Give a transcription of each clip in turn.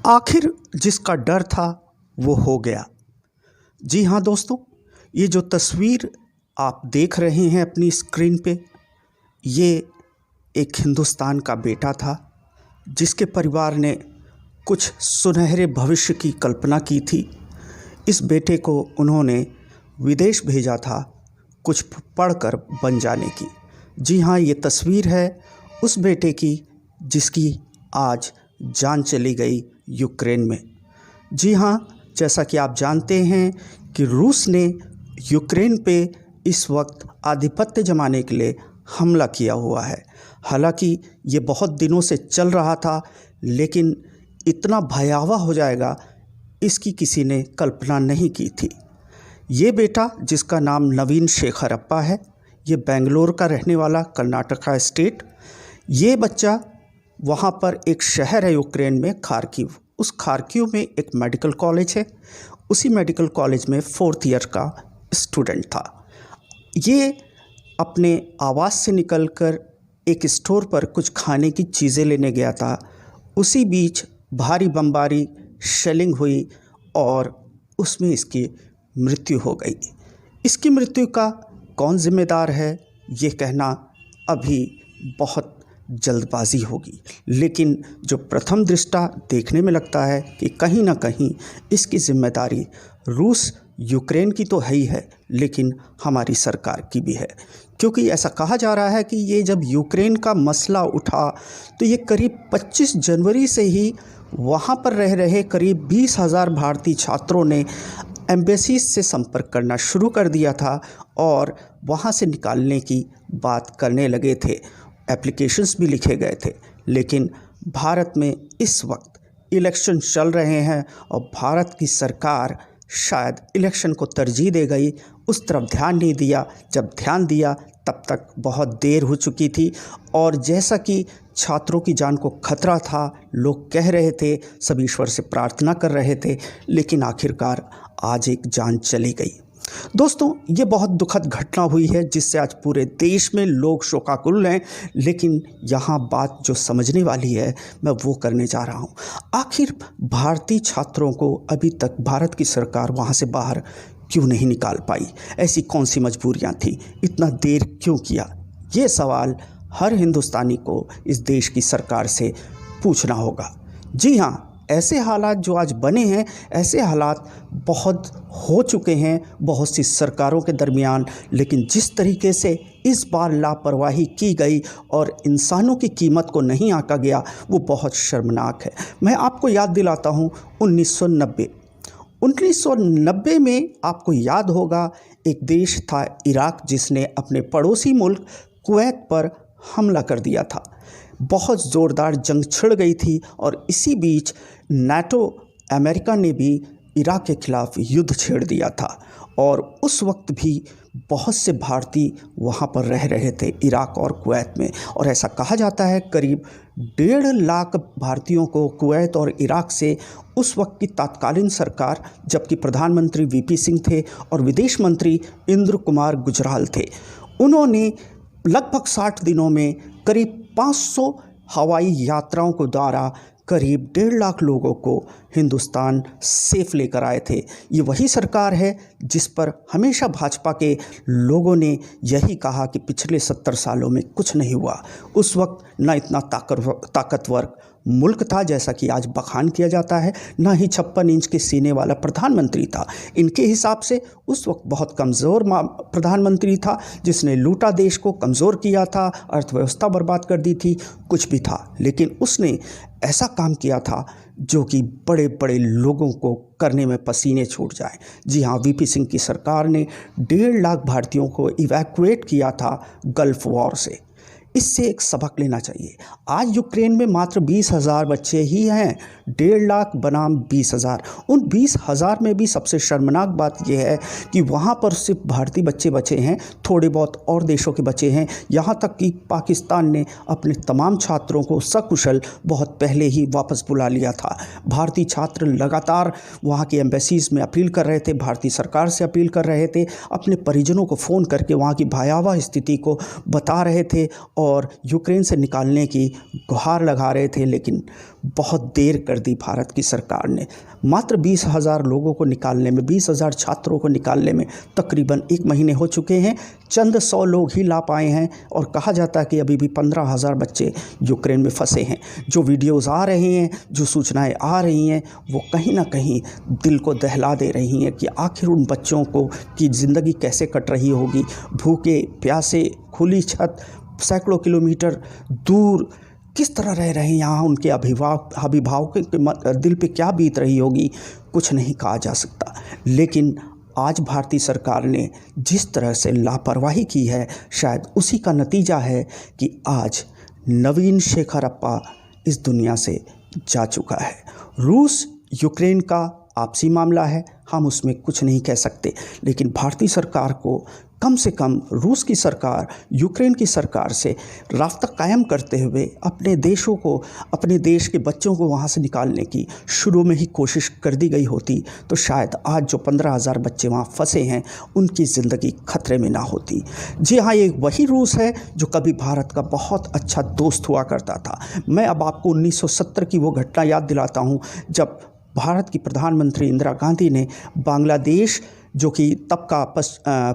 आखिर जिसका डर था वो हो गया। जी हाँ दोस्तों, ये जो तस्वीर आप देख रहे हैं अपनी स्क्रीन पे, ये एक हिंदुस्तान का बेटा था जिसके परिवार ने कुछ सुनहरे भविष्य की कल्पना की थी। इस बेटे को उन्होंने विदेश भेजा था कुछ पढ़कर बन जाने की। जी हाँ, ये तस्वीर है उस बेटे की जिसकी आज जान चली गई यूक्रेन में। जी हाँ, जैसा कि आप जानते हैं कि रूस ने यूक्रेन पे इस वक्त आधिपत्य जमाने के लिए हमला किया हुआ है। हालांकि ये बहुत दिनों से चल रहा था, लेकिन इतना भयावह हो जाएगा इसकी किसी ने कल्पना नहीं की थी। ये बेटा, जिसका नाम नवीन शेखरप्पा है, ये बेंगलोर का रहने वाला, कर्नाटका स्टेट। ये बच्चा वहाँ पर एक शहर है यूक्रेन में, खार्किव। उस खार्किव में एक मेडिकल कॉलेज है। उसी मेडिकल कॉलेज में 4th ईयर का स्टूडेंट था। ये अपने आवास से निकलकर एक स्टोर पर कुछ खाने की चीज़ें लेने गया था। उसी बीच भारी बमबारी, शेलिंग हुई और उसमें इसकी मृत्यु हो गई। इसकी मृत्यु का कौन जिम्मेदार है, ये कहना अभी बहुत जल्दबाजी होगी, लेकिन जो प्रथम दृष्टा देखने में लगता है कि कहीं ना कहीं इसकी जिम्मेदारी रूस यूक्रेन की तो है ही है, लेकिन हमारी सरकार की भी है। क्योंकि ऐसा कहा जा रहा है कि ये जब यूक्रेन का मसला उठा तो ये करीब 25 जनवरी से ही वहाँ पर रह रहे करीब 20,000 भारतीय छात्रों ने एम्बेसी से संपर्क करना शुरू कर दिया था और वहाँ से निकालने की बात करने लगे थे। एप्लीकेशंस भी लिखे गए थे। लेकिन भारत में इस वक्त इलेक्शन चल रहे हैं और भारत की सरकार शायद इलेक्शन को तरजीह दे गई, उस तरफ ध्यान नहीं दिया। जब ध्यान दिया तब तक बहुत देर हो चुकी थी। और जैसा कि छात्रों की जान को खतरा था, लोग कह रहे थे, सब ईश्वर से प्रार्थना कर रहे थे, लेकिन आखिरकार आज एक जान चली गई। दोस्तों, ये बहुत दुखद घटना हुई है जिससे आज पूरे देश में लोग शोकाकुल हैं। लेकिन यहाँ बात जो समझने वाली है, मैं वो करने जा रहा हूँ। आखिर भारतीय छात्रों को अभी तक भारत की सरकार वहाँ से बाहर क्यों नहीं निकाल पाई? ऐसी कौन सी मजबूरियाँ थी? इतना देर क्यों किया? ये सवाल हर हिंदुस्तानी को इस देश की सरकार से पूछना होगा। जी हाँ, ऐसे हालात जो आज बने हैं, ऐसे हालात बहुत हो चुके हैं बहुत सी सरकारों के दरमियान। लेकिन जिस तरीके से इस बार लापरवाही की गई और इंसानों की कीमत को नहीं आंका गया, वो बहुत शर्मनाक है। मैं आपको याद दिलाता हूँ 1990 में आपको याद होगा एक देश था इराक, जिसने अपने पड़ोसी मुल्क कुवैत पर हमला कर दिया था। बहुत ज़ोरदार जंग छिड़ गई थी और इसी बीच नाटो, अमेरिका ने भी इराक के खिलाफ युद्ध छेड़ दिया था। और उस वक्त भी बहुत से भारतीय वहाँ पर रह रहे थे, इराक और कुवैत में। और ऐसा कहा जाता है करीब 1.5 लाख भारतीयों को कुवैत और इराक से उस वक्त की तत्कालीन सरकार, जबकि प्रधानमंत्री वीपी सिंह थे और विदेश मंत्री इंद्र कुमार गुजराल थे, उन्होंने लगभग 60 दिनों में करीब 500 हवाई यात्राओं के द्वारा करीब 1.5 लाख लोगों को हिंदुस्तान सेफ लेकर आए थे। ये वही सरकार है जिस पर हमेशा भाजपा के लोगों ने यही कहा कि पिछले 70 सालों में कुछ नहीं हुआ। उस वक्त न इतना ताकतवर मुल्क था जैसा कि आज बखान किया जाता है, ना ही 56 इंच के सीने वाला प्रधानमंत्री था। इनके हिसाब से उस वक्त बहुत कमज़ोर प्रधानमंत्री था जिसने लूटा देश को, कमज़ोर किया था, अर्थव्यवस्था बर्बाद कर दी थी, कुछ भी था। लेकिन उसने ऐसा काम किया था जो कि बड़े बड़े लोगों को करने में पसीने छूट जाए। जी हाँ, वीपी सिंह की सरकार ने 1.5 लाख भारतीयों को इवैक्यूएट किया था गल्फ़ वॉर से। इससे एक सबक लेना चाहिए। आज यूक्रेन में मात्र 20,000 बच्चे ही हैं, 1.5 लाख बनाम 20,000। उन 20,000 में भी सबसे शर्मनाक बात यह है कि वहाँ पर सिर्फ भारतीय बच्चे बचे हैं, थोड़े बहुत और देशों के बचे हैं। यहाँ तक कि पाकिस्तान ने अपने तमाम छात्रों को सकुशल बहुत पहले ही वापस बुला लिया था। भारतीय छात्र लगातार वहाँ की एम्बेसीज़ में अपील कर रहे थे, भारतीय सरकार से अपील कर रहे थे, अपने परिजनों को फ़ोन करके वहाँ की भयावह स्थिति को बता रहे थे और यूक्रेन से निकालने की गुहार लगा रहे थे, लेकिन बहुत देर कर दी भारत की सरकार ने। मात्र 20,000 लोगों को निकालने में, 20,000 छात्रों को निकालने में तकरीबन 1 महीने हो चुके हैं। चंद 100 लोग ही ला पाए हैं और कहा जाता है कि अभी भी 15,000 बच्चे यूक्रेन में फंसे हैं। जो वीडियोज़ आ रहे हैं, जो सूचनाएं आ रही हैं, वो कहीं ना कहीं दिल को दहला दे रही हैं कि आखिर उन बच्चों को की ज़िंदगी कैसे कट रही होगी, भूखे प्यासे, खुली छत, सैकड़ों किलोमीटर दूर किस तरह रह रहे हैं यहाँ। उनके अभिभावकों के दिल पे क्या बीत रही होगी, कुछ नहीं कहा जा सकता। लेकिन आज भारतीय सरकार ने जिस तरह से लापरवाही की है, शायद उसी का नतीजा है कि आज नवीन शेखरप्पा इस दुनिया से जा चुका है। रूस यूक्रेन का आपसी मामला है, हम उसमें कुछ नहीं कह सकते, लेकिन भारतीय सरकार को कम से कम रूस की सरकार, यूक्रेन की सरकार से रास्ता कायम करते हुए अपने देशों को, अपने देश के बच्चों को वहाँ से निकालने की शुरू में ही कोशिश कर दी गई होती, तो शायद आज जो 15,000 बच्चे वहाँ फंसे हैं उनकी ज़िंदगी खतरे में ना होती। जी हाँ, ये वही रूस है जो कभी भारत का बहुत अच्छा दोस्त हुआ करता था। मैं अब आपको 1970 की वो घटना याद दिलाता हूँ जब भारत की प्रधानमंत्री इंदिरा गांधी ने बांग्लादेश, जो कि तब का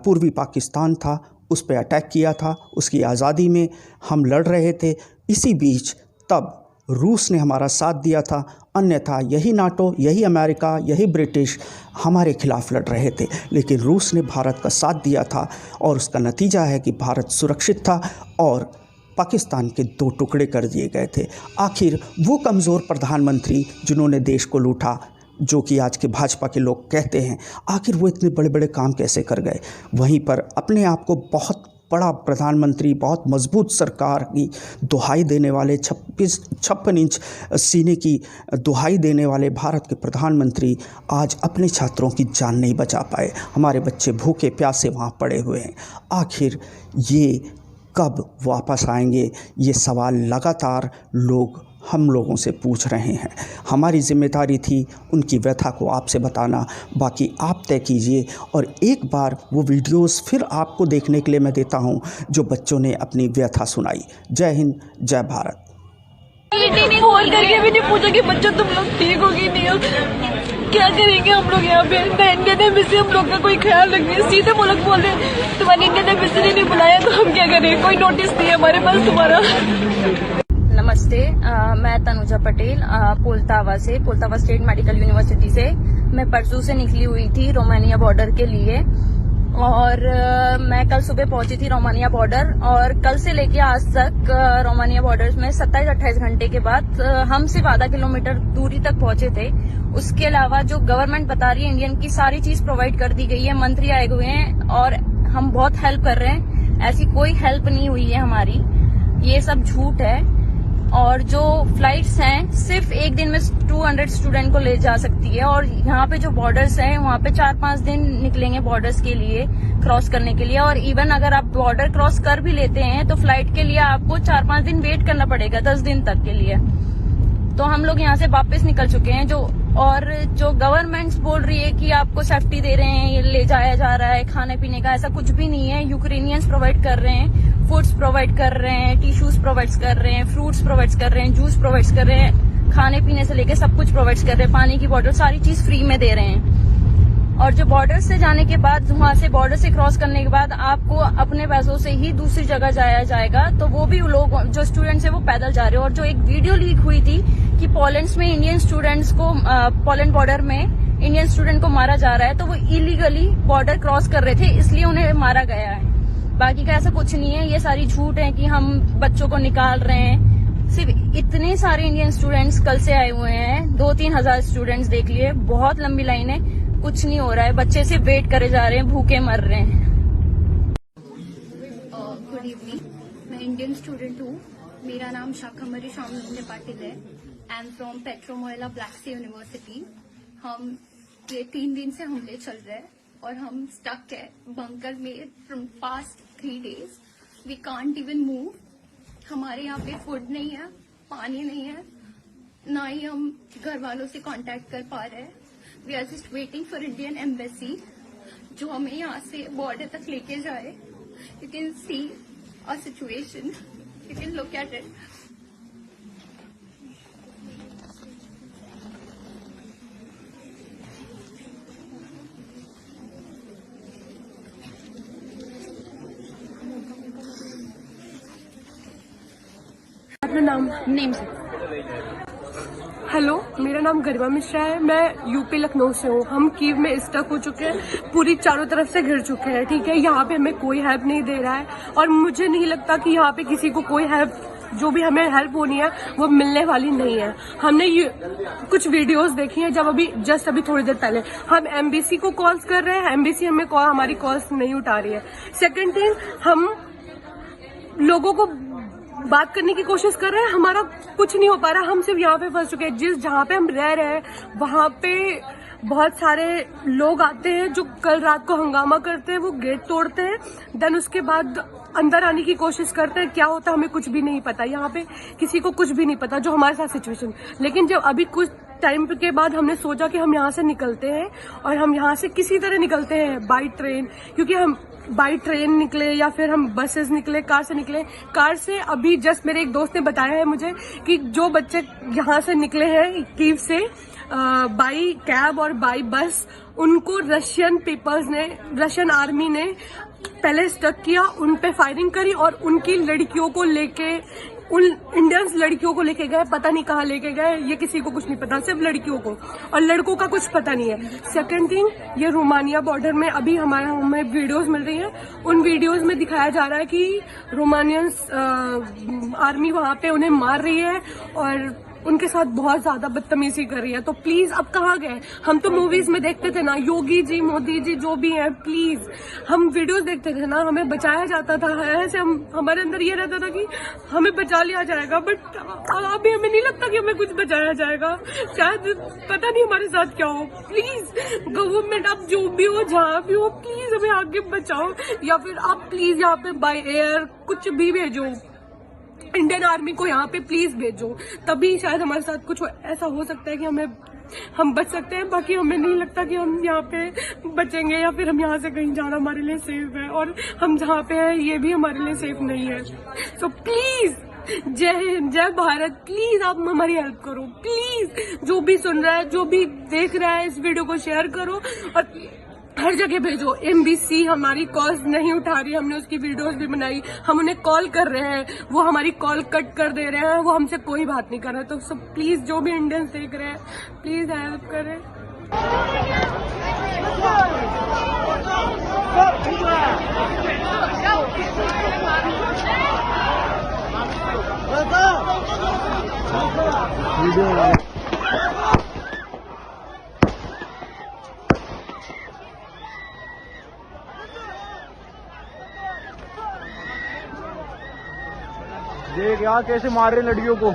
पूर्वी पाकिस्तान था, उस पर अटैक किया था। उसकी आज़ादी में हम लड़ रहे थे। इसी बीच तब रूस ने हमारा साथ दिया था, अन्यथा यही नाटो, यही अमेरिका, यही ब्रिटिश हमारे खिलाफ़ लड़ रहे थे। लेकिन रूस ने भारत का साथ दिया था और उसका नतीजा है कि भारत सुरक्षित था और पाकिस्तान के 2 टुकड़े कर दिए गए थे। आखिर वो कमज़ोर प्रधानमंत्री जिन्होंने देश को लूटा, जो कि आज के भाजपा के लोग कहते हैं, आखिर वो इतने बड़े बड़े काम कैसे कर गए? वहीं पर अपने आप को बहुत बड़ा प्रधानमंत्री, बहुत मजबूत सरकार की दुहाई देने वाले, 56 इंच सीने की दुहाई देने वाले भारत के प्रधानमंत्री आज अपने छात्रों की जान नहीं बचा पाए। हमारे बच्चे भूखे प्यासे वहाँ पड़े हुए हैं। आखिर ये कब वापस आएंगे? ये सवाल लगातार हम लोगों से पूछ रहे हैं। हमारी जिम्मेदारी थी उनकी व्यथा को आपसे बताना, बाकी आप तय कीजिए। और एक बार वो वीडियोस फिर आपको देखने के लिए मैं देता हूं जो बच्चों ने अपनी व्यथा सुनाई। जय हिंद, जय भारत। फोन करके भी नहीं पूछा कि बच्चों तुम लोग ठीक हो कि नहीं हो, क्या करेंगे हम लोग यहाँ पे। ना इंडियन एम्बेसी हम लोग का कोई ख्याल रख रही है, सीधे मुल्क बोल रहे तुम्हारी इंडियन एम्बेसी ने नहीं बुलाया तो हम क्या करें, कोई नोटिस नहीं है हमारे पास तुम्हारा। नमस्ते, मैं Tanuja Patel Poltava state medical university से। मैं परसों से निकली हुई थी रोमानिया बॉर्डर के लिए और मैं कल सुबह पहुंची थी रोमानिया बॉर्डर। और कल से लेके आज तक रोमानिया बॉर्डर में 27-28 घंटे के बाद हम सिर्फ आधा किलोमीटर दूरी तक पहुंचे थे। उसके अलावा जो गवर्नमेंट बता रही है इंडियन की सारी चीज प्रोवाइड कर दी गई है, मंत्री आए हुए हैं और हम बहुत हेल्प कर रहे हैं। ऐसी कोई हेल्प नहीं हुई है हमारी, ये सब झूठ है। और जो फ्लाइट्स हैं सिर्फ एक दिन में 200 स्टूडेंट को ले जा सकती है और यहाँ पे जो बॉर्डर्स हैं वहाँ पे 4-5 दिन निकलेंगे बॉर्डर्स के लिए क्रॉस करने के लिए। और इवन अगर आप बॉर्डर क्रॉस कर भी लेते हैं तो फ्लाइट के लिए आपको 4-5 दिन वेट करना पड़ेगा, 10 दिन तक के लिए। तो हम लोग यहाँ से वापस निकल चुके हैं। जो गवर्नमेंट्स बोल रही है कि आपको सेफ्टी दे रहे हैं, ये ले जाया जा रहा है खाने पीने का, ऐसा कुछ भी नहीं है। यूक्रेनियंस प्रोवाइड कर रहे हैं, फूड्स प्रोवाइड कर रहे हैं, टिश्यूज प्रोवाइड कर रहे हैं, फ्रूट्स प्रोवाइड कर रहे हैं, जूस प्रोवाइड कर रहे हैं, खाने पीने से लेके सब कुछ प्रोवाइड कर रहे हैं, पानी की बोतल, सारी चीज फ्री में दे रहे हैं। और जो बॉर्डर से जाने के बाद, वहां से बॉर्डर से क्रॉस करने के बाद आपको अपने पैसों से ही दूसरी जगह जाया जाएगा। तो वो भी लोग जो स्टूडेंट्स है वो पैदल जा रहे हैं। और जो एक वीडियो लीक हुई थी कि पोलैंड में इंडियन स्टूडेंट्स को, पोलैंड बॉर्डर में इंडियन स्टूडेंट को मारा जा रहा है, तो वो इलीगली बॉर्डर क्रॉस कर रहे थे इसलिए उन्हें मारा गया है। बाकी का ऐसा कुछ नहीं है, ये सारी झूठ है कि हम बच्चों को निकाल रहे हैं। सिर्फ इतने सारे इंडियन स्टूडेंट्स कल से आए हुए हैं, 2-3 हजार स्टूडेंट्स देख लिए, बहुत लंबी लाइन है, कुछ नहीं हो रहा है, बच्चे सिर्फ वेट करे जा रहे हैं, भूखे मर रहे हैं। गुड इवनिंग, मैं इंडियन स्टूडेंट हूँ। मेरा नाम शाकंभरी शामली पाटिल है। I am from Petro Mohyla Black Sea university. हम ये 3 दिन से हमले चल रहे हैं और हम स्टक है बंकर में from past 3 days। We can't even move. हमारे यहाँ पे फूड नहीं है, पानी नहीं है, ना ही हम घर वालों से कांटेक्ट कर पा रहे हैं। We are just waiting for Indian embassy जो हमें यहाँ से बॉर्डर तक लेके जाए। You can see our situation. You can look at it. अपना नाम नेम से हेलो, मेरा नाम गरिमा मिश्रा है। मैं यूपी लखनऊ से हूँ। हम कीव में स्टक हो चुके हैं, पूरी चारों तरफ से घिर चुके हैं। ठीक है, यहाँ पे हमें कोई हेल्प नहीं दे रहा है और मुझे नहीं लगता कि यहाँ पे किसी को कोई हेल्प, जो भी हमें हेल्प होनी है वो मिलने वाली नहीं है। हमने ये कुछ वीडियोस देखी हैं, जब अभी थोड़ी देर पहले हम एमबीसी को कॉल्स कर रहे हैं, एमबीसी हमारी कॉल्स नहीं उठा रही है। सेकंड थिंग, हम लोगों को बात करने की कोशिश कर रहे हैं, हमारा कुछ नहीं हो पा रहा। हम सिर्फ यहाँ पे फंस चुके हैं। जहाँ पे हम रह रहे हैं वहाँ पे बहुत सारे लोग आते हैं जो कल रात को हंगामा करते हैं, वो गेट तोड़ते हैं, देन उसके बाद अंदर आने की कोशिश करते हैं। क्या होता है हमें कुछ भी नहीं पता, यहाँ पे किसी को कुछ भी नहीं पता जो हमारे साथ सिचुएशन। लेकिन जब अभी कुछ टाइम के बाद हमने सोचा कि हम यहाँ से निकलते हैं और हम यहाँ से किसी तरह निकलते हैं बाई ट्रेन, क्योंकि हम बाई ट्रेन निकले या फिर हम बसेस निकले, कार से निकले। कार से अभी जस्ट मेरे एक दोस्त ने बताया है मुझे कि जो बच्चे यहाँ से निकले हैं कीव से बाई कैब और बाई बस, उनको रशियन आर्मी ने पहले स्टक किया, उन पे फायरिंग करी और उनकी लड़कियों को लेके, उन इंडियंस लड़कियों को लेके गए, पता नहीं कहाँ लेके गए, ये किसी को कुछ नहीं पता, सिर्फ लड़कियों को, और लड़कों का कुछ पता नहीं है। सेकंड थिंग, ये रोमानिया बॉर्डर में अभी हमें वीडियोस मिल रही हैं, उन वीडियोस में दिखाया जा रहा है कि रोमानियंस आर्मी वहां पे उन्हें मार रही है और उनके साथ बहुत ज्यादा बदतमीजी कर रही है। तो प्लीज, अब कहाँ गए? हम तो मूवीज में देखते थे ना, योगी जी, मोदी जी, जो भी हैं, प्लीज, हम वीडियोस देखते थे ना, हमें बचाया जाता था। ऐसे हमारे अंदर ये रहता था कि हमें बचा लिया जाएगा, बट अभी हमें नहीं लगता कि हमें कुछ बचाया जाएगा। शायद पता नहीं हमारे साथ क्या हो। प्लीज गवर्नमेंट, आप जो भी हो, जहाँ भी हो, प्लीज हमें आगे बचाओ, या फिर आप प्लीज यहाँ पे बाय एयर कुछ भी भेजो, इंडियन आर्मी को यहाँ पे प्लीज भेजो, तभी शायद हमारे साथ कुछ ऐसा हो सकता है कि हम बच सकते हैं। बाकी हमें नहीं लगता कि हम यहाँ पे बचेंगे या फिर हम यहाँ से कहीं जाना हमारे लिए सेफ है, और हम जहाँ पे हैं ये भी हमारे लिए सेफ नहीं है। सो प्लीज, जय हिंद, जय भारत, प्लीज आप हमारी हेल्प करो। प्लीज, जो भी सुन रहा है, जो भी देख रहा है, इस वीडियो को शेयर करो और हर जगह भेजो। एमबीसी हमारी कॉल्स नहीं उठा रही, हमने उसकी वीडियोस भी बनाई, हम उन्हें कॉल कर रहे हैं, वो हमारी कॉल कट कर दे रहे हैं, वो हमसे कोई बात नहीं कर रहे। तो सब प्लीज, जो भी इंडियंस देख रहे हैं, प्लीज हेल्प करें। देख यार कैसे मार रहे लड़कियों को।